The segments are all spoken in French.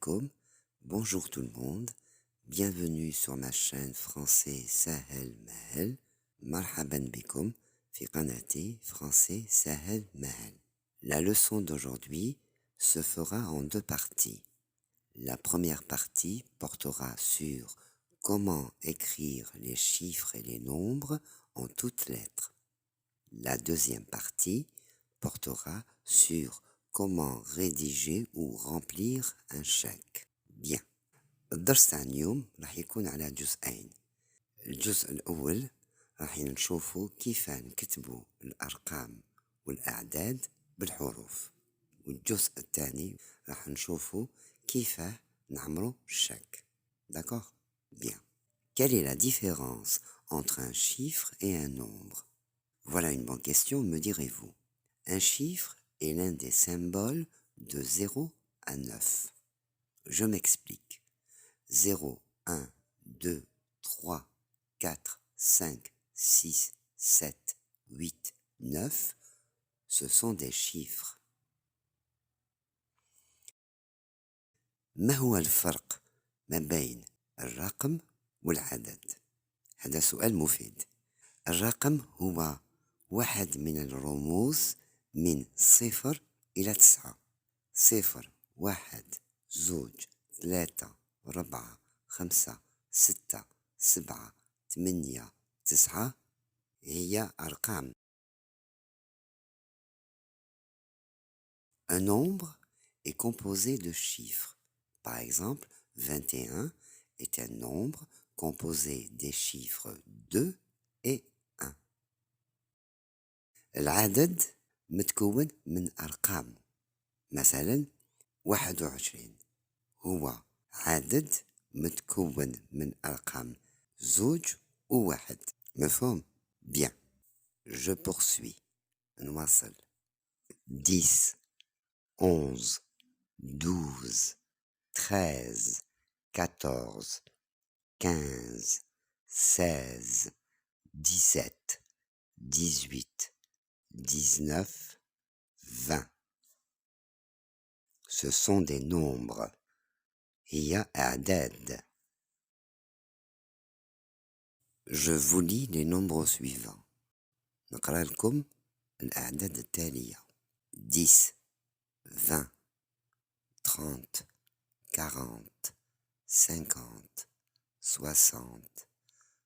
bikoum. Bonjour tout le monde. Bienvenue sur ma chaîne français Sahel Mahel. Marhaban bikoum fi qanati français Sahel Mahel. La leçon d'aujourd'hui se fera en deux parties. La première partie portera sur comment écrire les chiffres et les nombres en toutes lettres. La deuxième partie portera sur comment rédiger ou remplir un chèque. Bien. الدرس تاع اليوم راح يكون على جزئين. الجزء الأول راح نشوفوا كيف نكتبوا الأرقام والأعداد بالحروف. والجزء الثاني راح نشوفوا كيف نعملوا الشيك. D'accord? Bien. Quelle est la différence entre un chiffre et un nombre? Voilà une bonne question, me direz-vous. Un chiffre est l'un des symboles de 0 à 9. Je m'explique. 0, 1, 2, 3, 4, 5, 6, 7, 8, 9, ce sont des chiffres. ما هو الفرق ما بين الرقم والعدد؟ هذا سؤال مفيد. الرقم هو واحد من الرموز من 0 إلى 9. 0 1 2 3 4 5 6 7 8 9 هي أرقام. Un nombre est composé de chiffres. Par exemple, 21 est un nombre composé des chiffres 2 et 1. العدد متكون من أرقام. مثلا 21 هو عدد متكون من أرقام 2 و1. مفهوم؟ Bien. Je poursuis. نواصل. 10 11 12 13 14 15 16 17 18 19 20. Ce sont des nombres. هي أعداد. Je vous lis les nombres suivants. نقرأ لكم الأعداد التالية. 10 20 30 40 50 60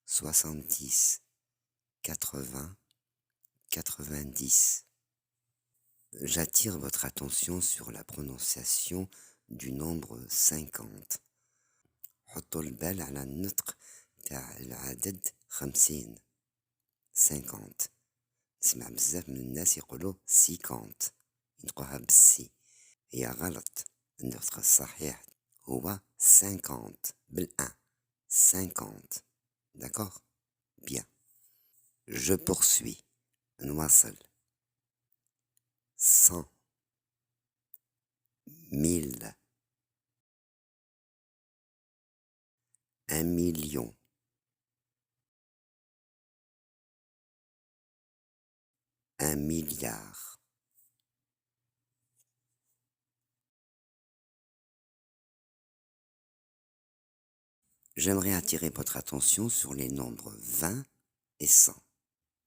70 80 90. J'attire votre attention sur la prononciation du nombre 50. حطوا البال على النطق تاع العدد 50. 50. نسمع بزاف من الناس يقولوا 50 ينطقوها بالسي. هي غلط. النطق الصحيح هو 50 بالان. 50. D'accord? Bien. Je poursuis. نواصل. 100 1000 1 million 1 milliard. J'aimerais attirer votre attention sur les nombres 20 et 100.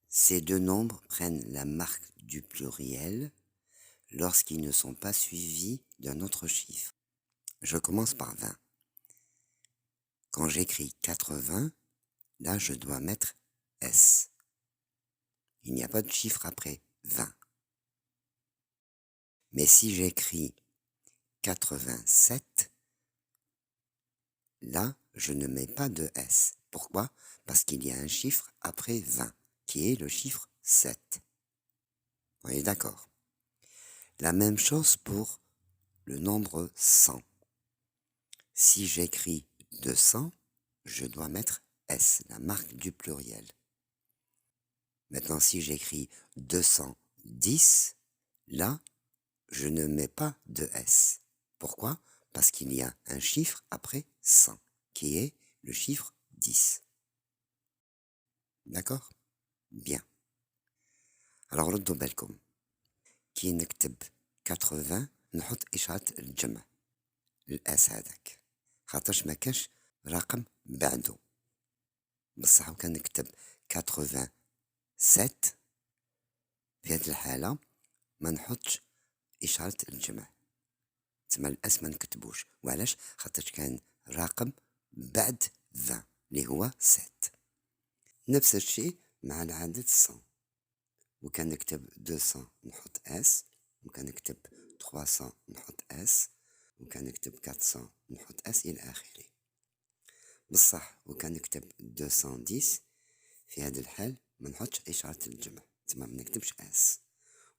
Ces deux nombres prennent la marque du pluriel lorsqu'ils ne sont pas suivis d'un autre chiffre. Je commence par 20. Quand j'écris 80, là je dois mettre S. Il n'y a pas de chiffre après 20. Mais si j'écris 87, là je ne mets pas de S. Pourquoi? Parce qu'il y a un chiffre après 20, qui est le chiffre 7. On est d'accord? La même chose pour le nombre 100. Si j'écris 200, je dois mettre S, la marque du pluriel. Maintenant, si j'écris 210, là, je ne mets pas de S. Pourquoi? Parce qu'il y a un chiffre après 100, qui est le chiffre 10. D'accord? Bien. Alors, ردوا بالكم. كي نكتب 80 نحط إشارة الجمع. الأس هذاك، خاطرش ما كانش رقم بعدو. بصح وكان نكتب 87 في هذه الحالة ما نحطش إشارة الجمع، تسمى الأس ما نكتبوش. وعلاش؟ خاطرش كان رقم بعد 20 اللي هو 7. نفس الشيء مع العدد 100، وكان نكتب 200 نحط اس، وكان نكتب 300 نحط اس، وكان نكتب 400 نحط اس إلى آخره. بصح وكان نكتب 210 في هذا الحال ما نحطش إشارة الجمع، تسمى ما نكتبش اس.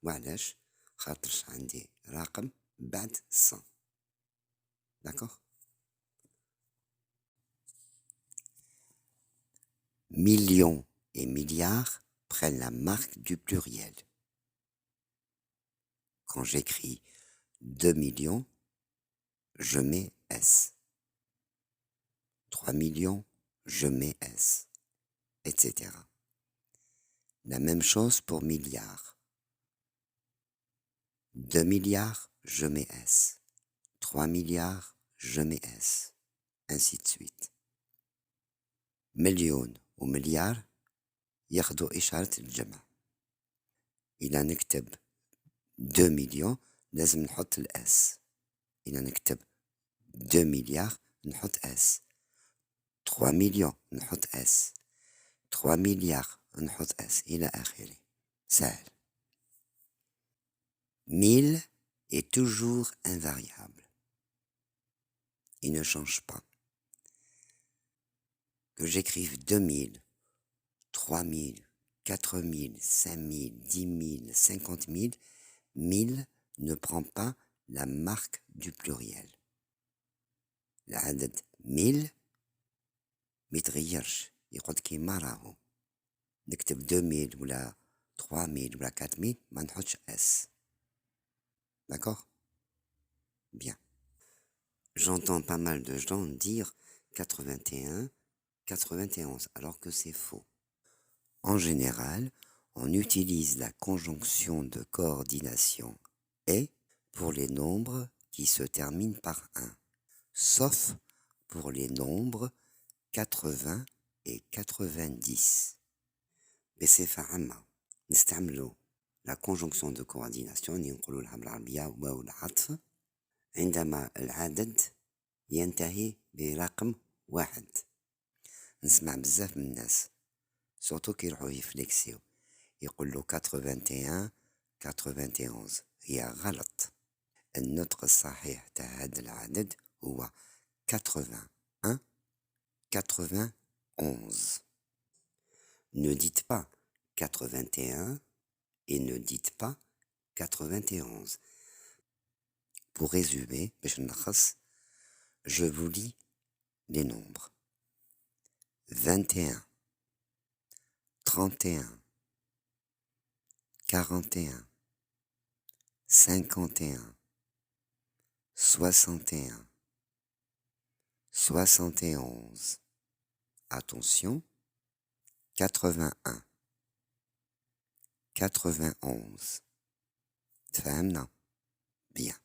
وعلاش؟ خاطرش عندي رقم بعد 100. D'accord? Millions et milliards prennent la marque du pluriel. Quand j'écris 2 millions, je mets S. 3 millions, je mets S, etc. La même chose pour milliards. 2 milliards, je mets S. 3 milliards, je mets S. Ainsi de suite. مليون ومليار ياخدوا إشارة الجمع. إذا نكتب 2 مليون لازم نحط الأس. إذا نكتب 2 مليار نحط اس. 3 مليون نحط اس. 3 مليار نحط اس إلى آخره. سهل. 1000 est toujours invariable. Il ne change pas. Que j'écrive 2000, 3000, 4000, 5000, 10 000, 50 000, 1000 ne prend pas la marque du pluriel. العدد 1000 ميتغيرش، يقعد كيما راهو. نكتب 2000 ولا 3000 ولا 4000 ما نحطش اس. D'accord? Bien. J'entends pas mal de gens dire 81, 91, alors que c'est faux. En général, on utilise la conjonction de coordination et pour les nombres qui se terminent par 1, sauf pour les nombres 80 et 90. بصفة عامة نستعملوا la conjonction de coordination اللي نقولوا لها بالعربية واو العطف عندما العدد ينتهي برقم 1. نسمع بزاف من الناس سورتو كي يروحوا يفليكسيو يقولوا 81 91. هي غلط. النطق الصحيح تاع هذا العدد هو 81 91. Ne dites pas 81 et ne dites pas 91. Pour résumer, je vous lis les nombres. 21, 31, 41, 51, 61, 71. Attention, 81, 91. تفهمنا؟ Bien.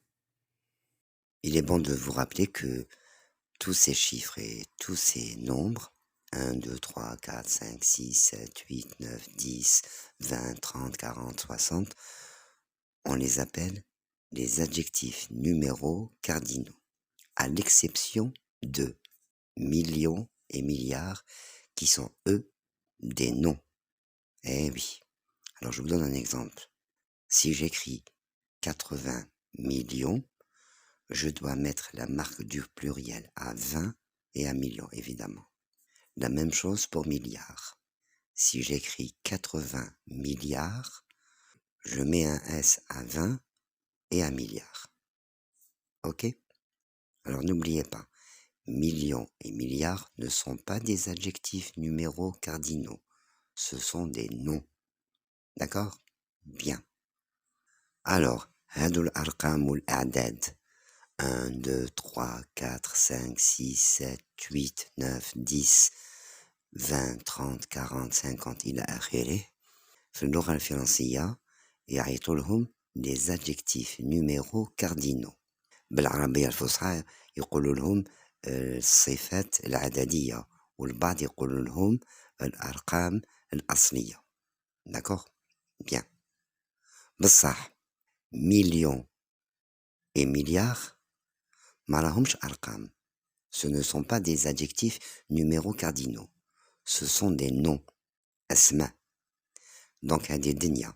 Il est bon de vous rappeler que tous ces chiffres et tous ces nombres, 1, 2, 3, 4, 5, 6, 7, 8, 9, 10, 20, 30, 40, 60, on les appelle les adjectifs numéros cardinaux, à l'exception de millions et milliards qui sont, eux, des noms. Eh oui. Alors je vous donne un exemple. Si j'écris 80 millions, je dois mettre la marque du pluriel à 20 et à millions, évidemment. La même chose pour milliards. Si j'écris 80 milliards, je mets un S à 20 et à milliards. Ok? Alors n'oubliez pas, millions et milliards ne sont pas des adjectifs numéros cardinaux. Ce sont des noms. D'accord? Bien. Alors, هادو الأرقام والأعداد 1, 2, 3, 4, 5, 6, 7, 8, 9, 10, 20, 30, 40, 50 إلى آخره. في اللغة الفرنسية يعيطوا لهم des adjectifs numéros cardinaux. بالعربية الفصحى يقولوا لهم الصفات العددية، والبعض يقولوا لهم الأرقام الأصلية. داكوغ؟ بيان. بصح مليون et milliard ما راهمش أرقام. Ce ne sont pas des adjectifs numéros cardinaux. Ce sont des noms. أسماء. دونك هذه الدنيا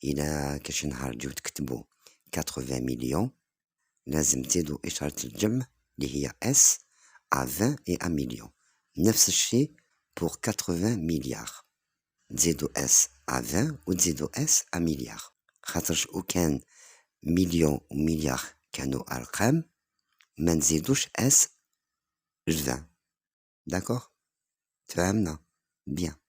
إلا كاش نهار تجيو تكتبوا 80 مليون لازم تزيدوا إشارة الجمع اللي هي S à 20 et à million. نفس الشيء pour 80 مليار. تزيدوا S à 20 وتزيدوا S à مليار. خاطرش وكان مليون ومليار كانوا أرقام ما نزيدوش S 20. داكوغ؟ تفهمنا؟ بيان.